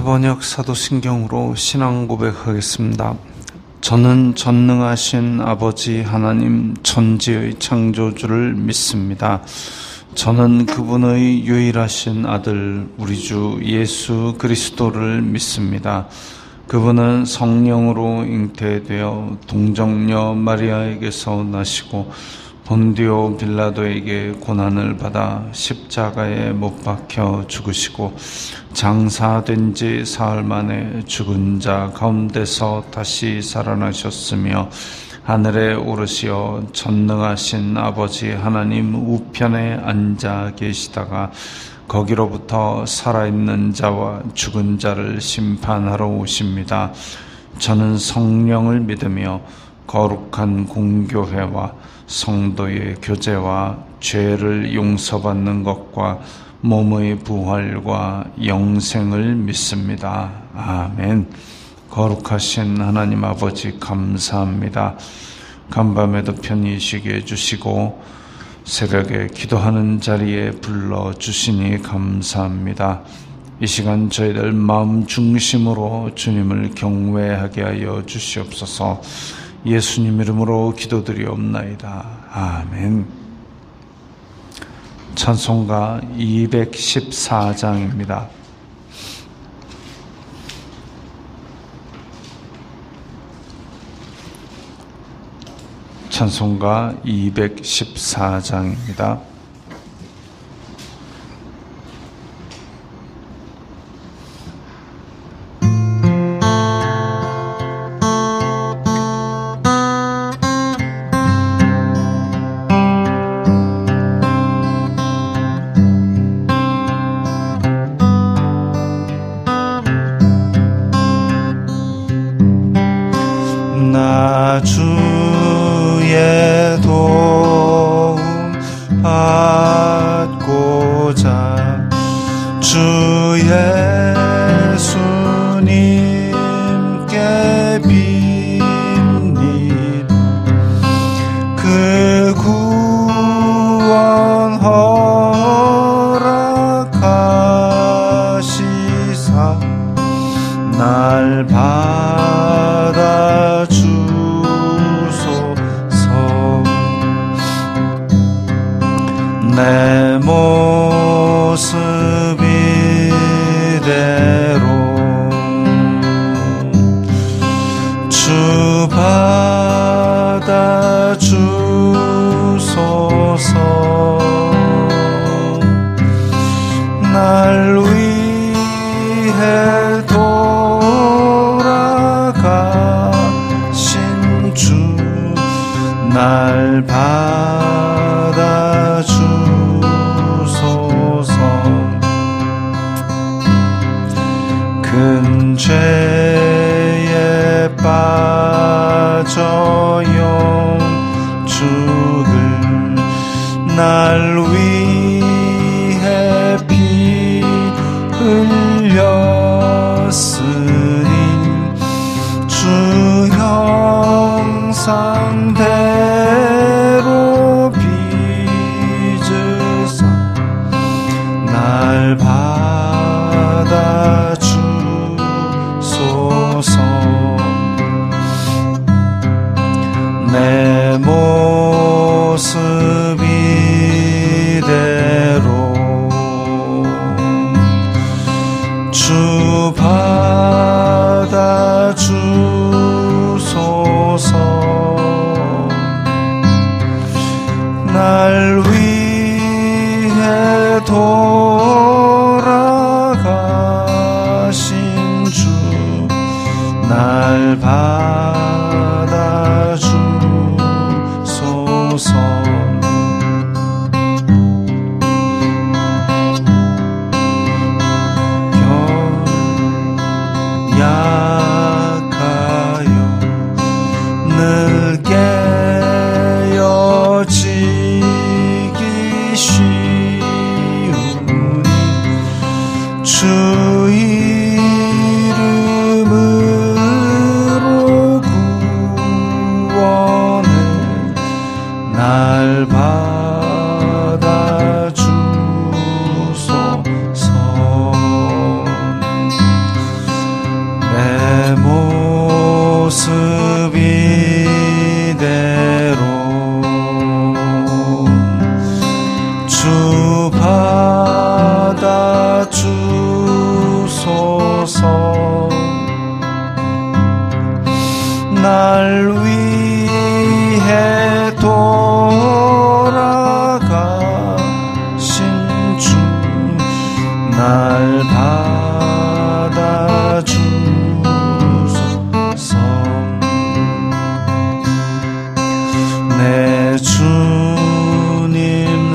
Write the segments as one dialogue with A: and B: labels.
A: 새번역 사도신경으로 신앙 고백하겠습니다. 저는 전능하신 아버지 하나님 천지의 창조주를 믿습니다. 저는 그분의 유일하신 아들 우리 주 예수 그리스도를 믿습니다. 그분은 성령으로 잉태되어 동정녀 마리아에게서 나시고 본디오 빌라도에게 고난을 받아 십자가에 못 박혀 죽으시고 장사된 지 사흘 만에 죽은 자 가운데서 다시 살아나셨으며 하늘에 오르시어 전능하신 아버지 하나님 우편에 앉아 계시다가 거기로부터 살아있는 자와 죽은 자를 심판하러 오십니다. 저는 성령을 믿으며 거룩한 공교회와 성도의 교제와 죄를 용서받는 것과 몸의 부활과 영생을 믿습니다. 아멘. 거룩하신 하나님 아버지 감사합니다. 간밤에도 편히 쉬게 해주시고 새벽에 기도하는 자리에 불러주시니 감사합니다. 이 시간 저희들 마음 중심으로 주님을 경외하게 하여 주시옵소서. 예수님 이름으로 기도드리옵나이다. 아멘. 찬송가 214장입니다. 찬송가 214장입니다.
B: 나 주의 도움 받고자 주 예수님께 빕니다. 그 구원 허락하시사 날 받아주소서. 내 모습 이대로 주 받아주소서. 날 위해 돌아가신 주 날 받아주소서. 큰 죄에 빠져 영죽을 날 위해 피 흘렸으니 주 형상대로 빚으사 날 받아주소서. 내 모습 이대로 주 받아주소서. 날 위해 돌아가신 주 날 받아주소서. 약하여 늘 깨어지게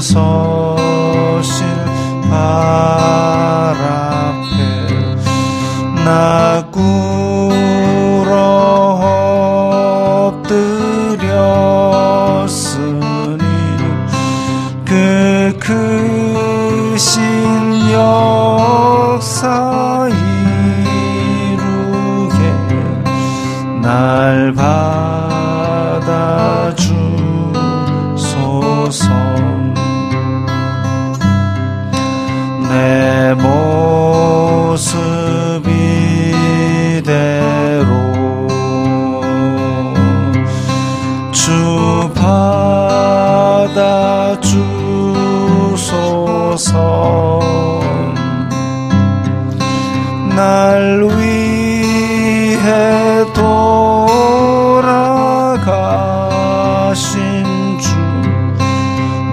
B: 서실 발 앞에 나 꿇어 엎드렸으니 그 크신 역사 이루게 날 받아주소서. 내 모습 이대로 주 받아주소서. 날 위해 돌아가신 주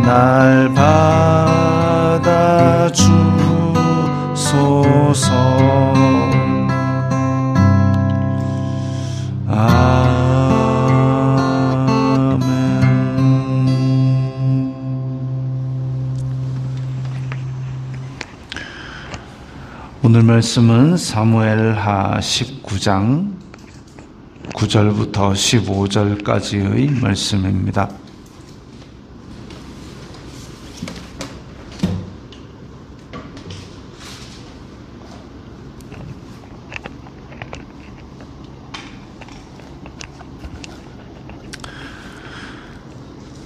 B: 날 받아주소서. 아멘.
A: 오늘 말씀은 사무엘하 19장 9절부터 15절까지의 말씀입니다.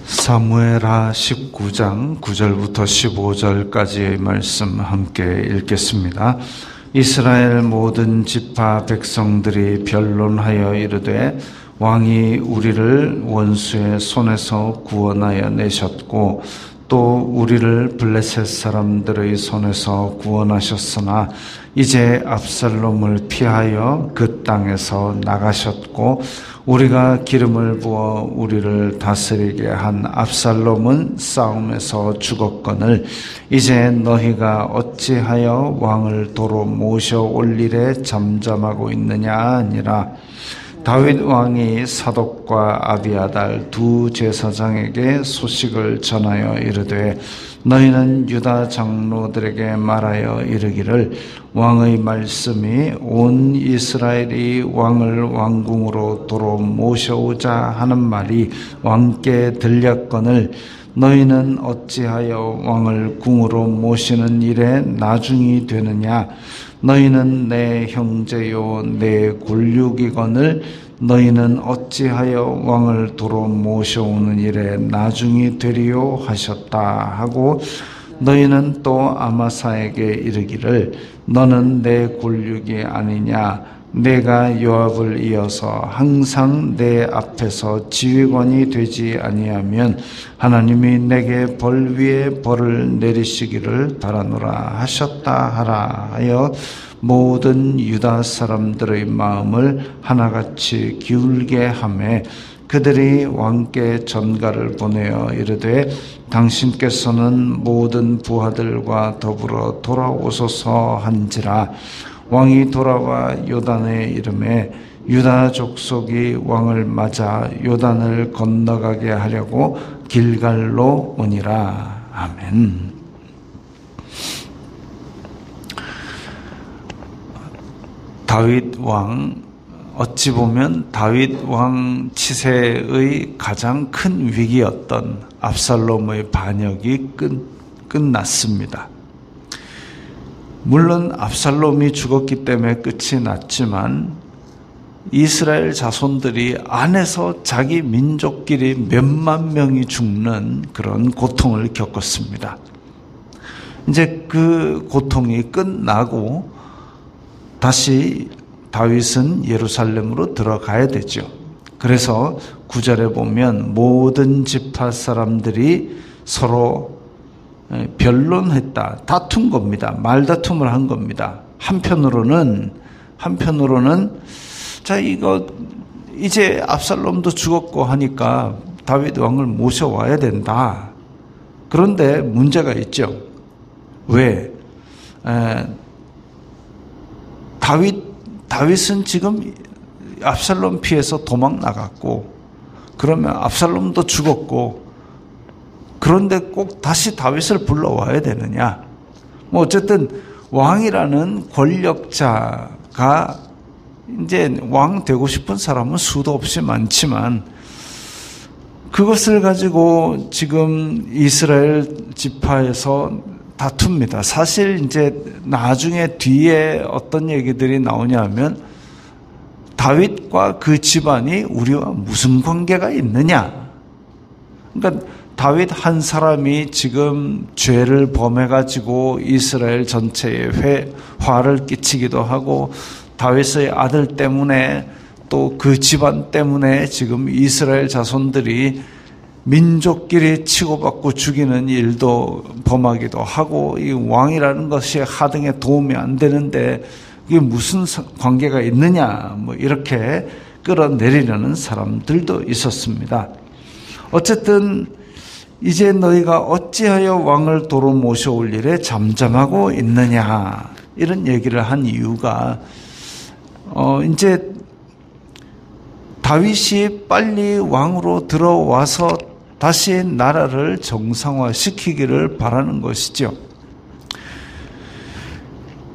A: 사무엘하 19장 9절부터 15절까지의 말씀 함께 읽겠습니다. 이스라엘 모든 지파 백성들이 변론하여 이르되 왕이 우리를 원수의 손에서 구원하여 내셨고 또 우리를 블레셋 사람들의 손에서 구원하셨으나 이제 압살롬을 피하여 그 땅에서 나가셨고 우리가 기름을 부어 우리를 다스리게 한 압살롬은 싸움에서 죽었거늘 이제 너희가 어찌하여 왕을 도로 모셔 올 일에 잠잠하고 있느냐 하니라. 다윗 왕이 사독과 아비아달 두 제사장에게 소식을 전하여 이르되 너희는 유다 장로들에게 말하여 이르기를 왕의 말씀이 온 이스라엘이 왕을 왕궁으로 도로 모셔오자 하는 말이 왕께 들렸거늘 너희는 어찌하여 왕을 궁으로 모시는 일에 나중이 되느냐. 너희는 내 형제요 내 골육이거늘 너희는 어찌하여 왕을 도로 모셔오는 일에 나중이 되리요 하셨다 하고 너희는 또 아마사에게 이르기를 너는 내 골육이 아니냐. 내가 요압을 이어서 항상 내 앞에서 지휘관이 되지 아니하면 하나님이 내게 벌 위에 벌을 내리시기를 바라노라 하셨다 하라 하여 모든 유다 사람들의 마음을 하나같이 기울게 하매 그들이 왕께 전가를 보내어 이르되 당신께서는 모든 부하들과 더불어 돌아오소서 한지라. 왕이 돌아와 요단에 이르매 유다 족속이 왕을 맞아 요단을 건너가게 하려고 길갈로 오니라. 아멘. 다윗 왕, 어찌 보면 다윗 왕 치세의 가장 큰 위기였던 압살롬의 반역이 끝났습니다. 물론 압살롬이 죽었기 때문에 끝이 났지만 이스라엘 자손들이 안에서 자기 민족끼리 몇만 명이 죽는 그런 고통을 겪었습니다. 이제 그 고통이 끝나고 다시 다윗은 예루살렘으로 들어가야 되죠. 그래서 9절에 보면 모든 지파 사람들이 서로 변론했다. 다툰 겁니다. 말다툼을 한 겁니다. 한편으로는 자 이거 이제 압살롬도 죽었고 하니까 다윗 왕을 모셔와야 된다. 그런데 문제가 있죠. 왜? 다윗은 지금 압살롬 피해서 도망 나갔고 그러면 압살롬도 죽었고 그런데 꼭 다시 다윗을 불러와야 되느냐? 뭐 어쨌든 왕이라는 권력자가 이제 왕 되고 싶은 사람은 수도 없이 많지만 그것을 가지고 지금 이스라엘 지파에서 다툽니다. 사실 이제 나중에 뒤에 어떤 얘기들이 나오냐 하면 다윗과 그 집안이 우리와 무슨 관계가 있느냐. 그러니까 다윗 한 사람이 지금 죄를 범해가지고 이스라엘 전체에 화를 끼치기도 하고 다윗의 아들 때문에 또 그 집안 때문에 지금 이스라엘 자손들이 민족끼리 치고받고 죽이는 일도 범하기도 하고 이 왕이라는 것이 하등에 도움이 안 되는데 이게 무슨 관계가 있느냐 뭐 이렇게 끌어내리려는 사람들도 있었습니다. 어쨌든 이제 너희가 어찌하여 왕을 도로 모셔올 일에 잠잠하고 있느냐 이런 얘기를 한 이유가 이제 다윗이 빨리 왕으로 들어와서 다시 나라를 정상화시키기를 바라는 것이죠.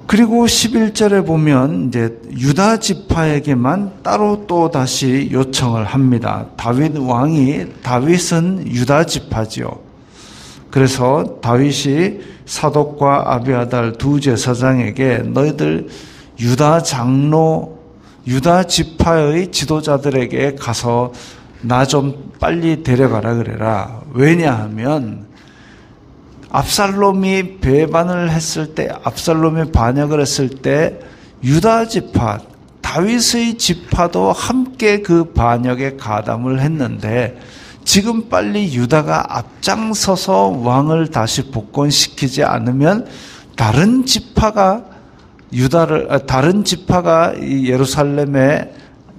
A: 그리고 11절에 보면 이제 유다 지파에게만 따로 또 다시 요청을 합니다. 다윗은 유다 지파지요. 그래서 다윗이 사독과 아비아달 두 제사장에게 너희들 유다 지파의 지도자들에게 가서 나 좀 빨리 데려가라 그래라. 왜냐하면 압살롬이 배반을 했을 때, 압살롬이 반역을 했을 때 유다 지파, 다윗의 지파도 함께 그 반역에 가담을 했는데 지금 빨리 유다가 앞장서서 왕을 다시 복권시키지 않으면 다른 지파가 예루살렘에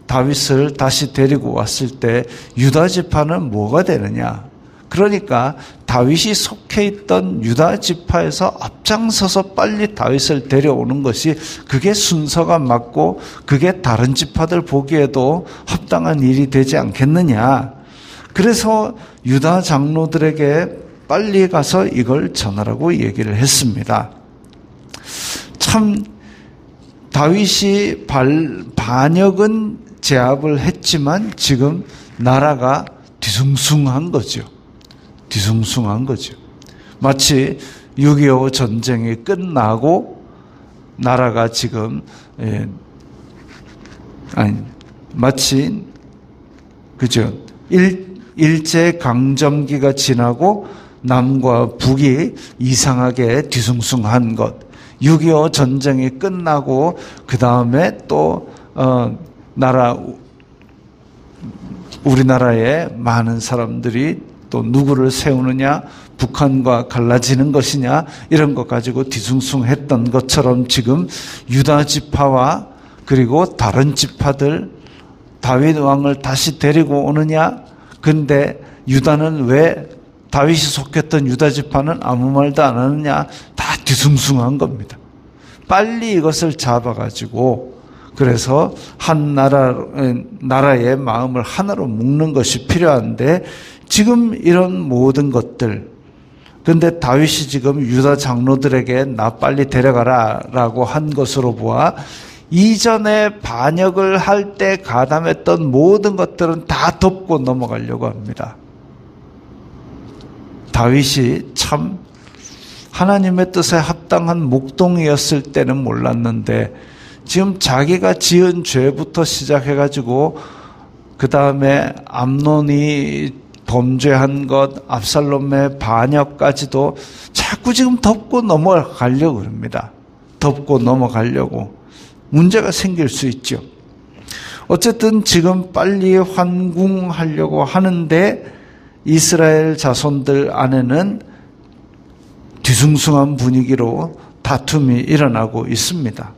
A: 다윗을 다시 데리고 왔을 때 유다 지파는 뭐가 되느냐? 그러니까 다윗이 속해 있던 유다 지파에서 앞장서서 빨리 다윗을 데려오는 것이 그게 순서가 맞고 그게 다른 지파들 보기에도 합당한 일이 되지 않겠느냐. 그래서 유다 장로들에게 빨리 가서 이걸 전하라고 얘기를 했습니다. 참 다윗이 반역은 제압을 했지만 지금 나라가 뒤숭숭한 거죠. 뒤숭숭한 거죠. 마치 6.25 전쟁이 끝나고 나라가 지금 마치 그죠. 일제 강점기가 지나고 남과 북이 이상하게 뒤숭숭한 것. 6.25 전쟁이 끝나고 그 다음에 또 우리나라에 많은 사람들이 또 누구를 세우느냐, 북한과 갈라지는 것이냐 이런 것 가지고 뒤숭숭했던 것처럼 지금 유다 지파와 그리고 다른 지파들 다윗 왕을 다시 데리고 오느냐. 근데 유다는 왜 다윗이 속했던 유다 지파는 아무 말도 안 하느냐. 다 뒤숭숭한 겁니다. 빨리 이것을 잡아가지고 그래서 한 나라의 마음을 하나로 묶는 것이 필요한데 지금 이런 모든 것들 근데 다윗이 지금 유다 장로들에게 나 빨리 데려가라 라고 한 것으로 보아 이전에 반역을 할 때 가담했던 모든 것들은 다 덮고 넘어가려고 합니다. 다윗이 참 하나님의 뜻에 합당한 목동이었을 때는 몰랐는데 지금 자기가 지은 죄부터 시작해가지고 그 다음에 암논이 범죄한 것, 압살롬의 반역까지도 자꾸 지금 덮고 넘어가려고 합니다. 덮고 넘어가려고. 문제가 생길 수 있죠. 어쨌든 지금 빨리 환궁하려고 하는데 이스라엘 자손들 안에는 뒤숭숭한 분위기로 다툼이 일어나고 있습니다.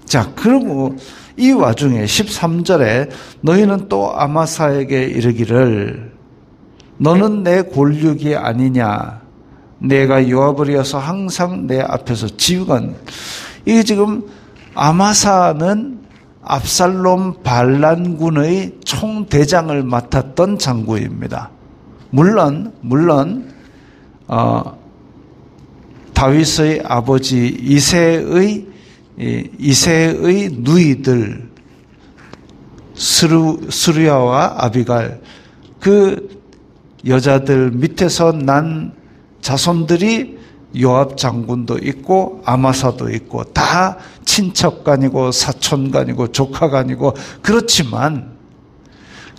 A: 자, 그리고 이 와중에 13절에 너희는 또 아마사에게 이르기를 너는 내 골육이 아니냐. 내가 요압을 이어서 항상 내 앞에서 지휘관. 이게 지금 아마사는 압살롬 반란군의 총대장을 맡았던 장군입니다. 물론 다윗의 아버지 이새의 누이들 스루야와 아비갈, 그 여자들 밑에서 난 자손들이 요압 장군도 있고 아마사도 있고 다 친척간이고 사촌간이고 조카간이고, 그렇지만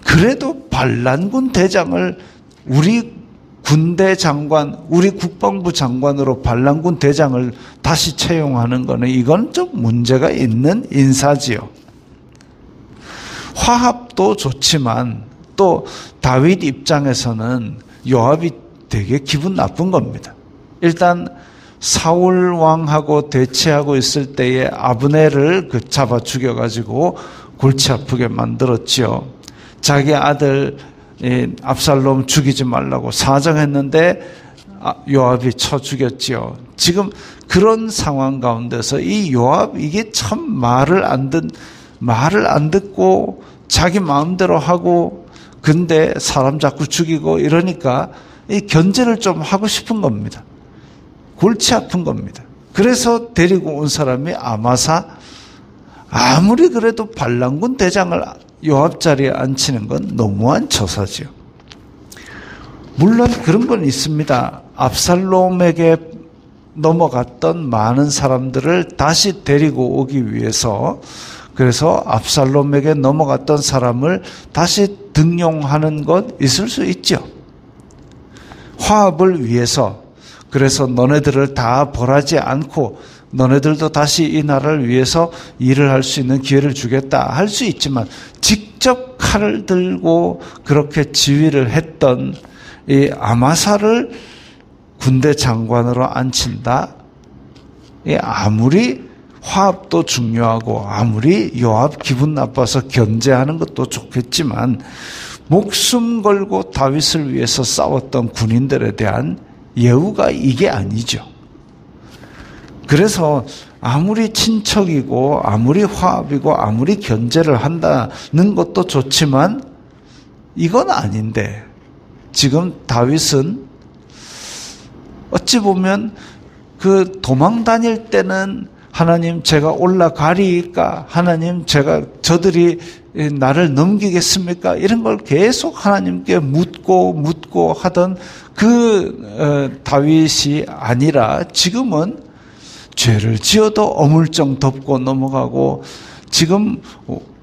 A: 그래도 반란군 대장을 우리 군대 장관, 우리 국방부 장관으로 반란군 대장을 다시 채용하는 것은 이건 좀 문제가 있는 인사지요. 화합도 좋지만 또 다윗 입장에서는 요압이 되게 기분 나쁜 겁니다. 일단 사울 왕하고 대치하고 있을 때에 아브넬을 잡아 죽여가지고 골치 아프게 만들었지요. 자기 아들 압살롬 죽이지 말라고 사정했는데 요압이 쳐 죽였지요. 지금 그런 상황 가운데서 이 요압, 이게 참 말을 안 듣고 자기 마음대로 하고, 근데 사람 자꾸 죽이고 이러니까 이 견제를 좀 하고 싶은 겁니다. 골치 아픈 겁니다. 그래서 데리고 온 사람이 아마사. 아무리 그래도 반란군 대장을 요압 자리에 앉히는 건 너무한 처사지요. 물론 그런 건 있습니다. 압살롬에게 넘어갔던 많은 사람들을 다시 데리고 오기 위해서, 그래서 압살롬에게 넘어갔던 사람을 다시 등용하는 것 있을 수 있죠. 화합을 위해서. 그래서 너네들을 다 벌하지 않고 너네들도 다시 이 나라를 위해서 일을 할 수 있는 기회를 주겠다 할 수 있지만, 직접 칼을 들고 그렇게 지휘를 했던 이 아마사를 군대 장관으로 앉힌다. 아무리 화합도 중요하고 아무리 요압 기분 나빠서 견제하는 것도 좋겠지만, 목숨 걸고 다윗을 위해서 싸웠던 군인들에 대한 예우가 이게 아니죠. 그래서 아무리 친척이고 아무리 화합이고 아무리 견제를 한다는 것도 좋지만 이건 아닌데, 지금 다윗은 어찌 보면 그 도망 다닐 때는 하나님 제가 올라가리까, 하나님 저들이 나를 넘기겠습니까, 이런 걸 계속 하나님께 묻고 하던 그 다윗이 아니라, 지금은 죄를 지어도 어물쩡 덮고 넘어가고, 지금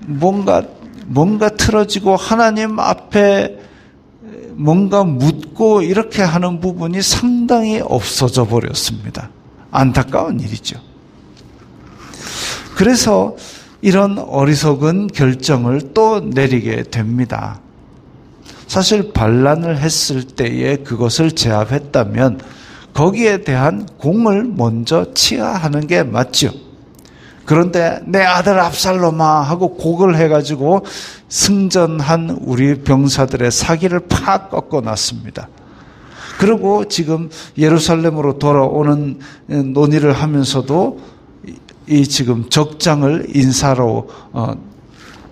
A: 뭔가 틀어지고 하나님 앞에 뭔가 묻고 이렇게 하는 부분이 상당히 없어져 버렸습니다. 안타까운 일이죠. 그래서 이런 어리석은 결정을 또 내리게 됩니다. 사실 반란을 했을 때에 그것을 제압했다면 거기에 대한 공을 먼저 치하하는 게 맞죠. 그런데 내 아들 압살롬아 하고 곡을 해가지고 승전한 우리 병사들의 사기를 팍 꺾어놨습니다. 그리고 지금 예루살렘으로 돌아오는 논의를 하면서도 이 지금 적장을 인사로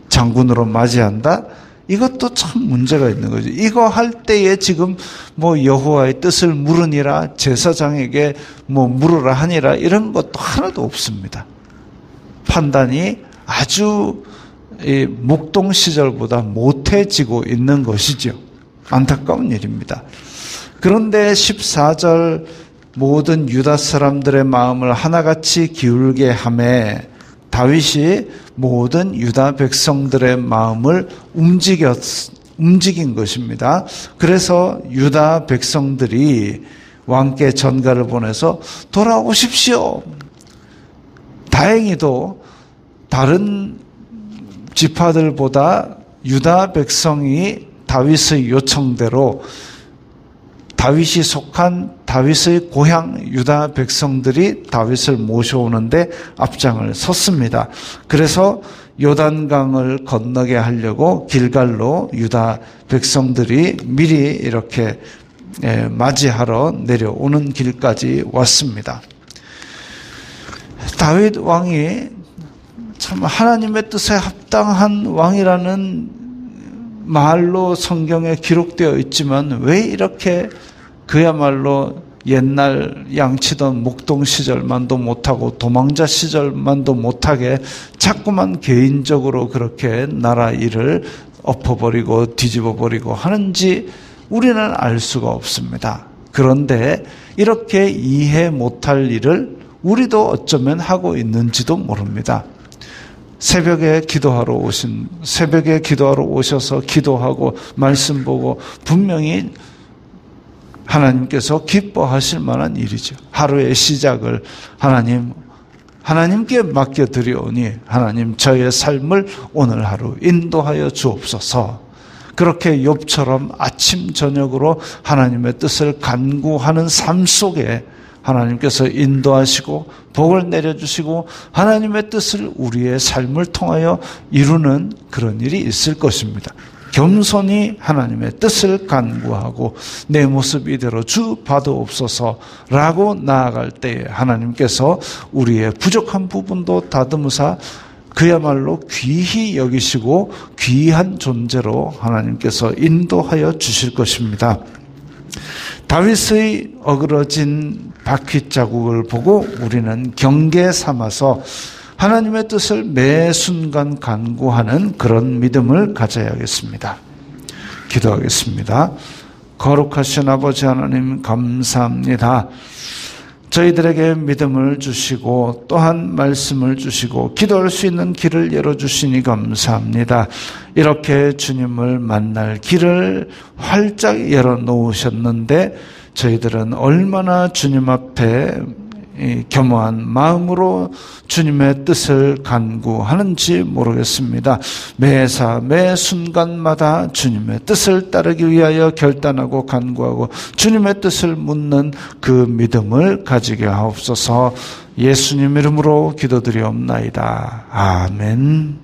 A: 장군으로 맞이한다. 이것도 참 문제가 있는 거죠. 이거 할 때에 지금 여호와의 뜻을 물으니라, 제사장에게 물으라 하니라, 이런 것도 하나도 없습니다. 판단이 아주 목동 시절보다 못해지고 있는 것이죠. 안타까운 일입니다. 그런데 14절, 모든 유다 사람들의 마음을 하나같이 기울게 하매 다윗이 모든 유다 백성들의 마음을 움직인 것입니다. 그래서 유다 백성들이 왕께 전가를 보내서 돌아오십시오. 다행히도 다른 지파들보다 유다 백성이 다윗의 요청대로 다윗이 속한 다윗의 고향 유다 백성들이 다윗을 모셔오는데 앞장을 섰습니다. 그래서 요단강을 건너게 하려고 길갈로 유다 백성들이 미리 이렇게 맞이하러 내려오는 길까지 왔습니다. 다윗 왕이 참 하나님의 뜻에 합당한 왕이라는 말로 성경에 기록되어 있지만 왜 이렇게 그야말로 옛날 양치던 목동 시절만도 못하고 도망자 시절만도 못하게 자꾸만 개인적으로 그렇게 나라 일을 엎어버리고 뒤집어버리고 하는지 우리는 알 수가 없습니다. 그런데 이렇게 이해 못할 일을 우리도 어쩌면 하고 있는지도 모릅니다. 새벽에 기도하러 오셔서 기도하고 말씀 보고 분명히 하나님께서 기뻐하실 만한 일이죠. 하루의 시작을 하나님께 맡겨드리오니 하나님 저의 삶을 오늘 하루 인도하여 주옵소서. 그렇게 욥처럼 아침 저녁으로 하나님의 뜻을 간구하는 삶 속에 하나님께서 인도하시고 복을 내려주시고 하나님의 뜻을 우리의 삶을 통하여 이루는 그런 일이 있을 것입니다. 겸손히 하나님의 뜻을 간구하고 내 모습 이대로 주 받아옵소서라고 나아갈 때에 하나님께서 우리의 부족한 부분도 다듬으사 그야말로 귀히 여기시고 귀한 존재로 하나님께서 인도하여 주실 것입니다. 다윗의 어그러진 바퀴 자국을 보고 우리는 경계 삼아서 하나님의 뜻을 매 순간 간구하는 그런 믿음을 가져야겠습니다. 기도하겠습니다. 거룩하신 아버지 하나님 감사합니다. 저희들에게 믿음을 주시고 또한 말씀을 주시고 기도할 수 있는 길을 열어주시니 감사합니다. 이렇게 주님을 만날 길을 활짝 열어놓으셨는데 저희들은 얼마나 주님 앞에 겸허한 마음으로 주님의 뜻을 간구하는지 모르겠습니다. 매사 매 순간마다 주님의 뜻을 따르기 위하여 결단하고 간구하고 주님의 뜻을 묻는 그 믿음을 가지게 하옵소서. 예수님 이름으로 기도드리옵나이다. 아멘.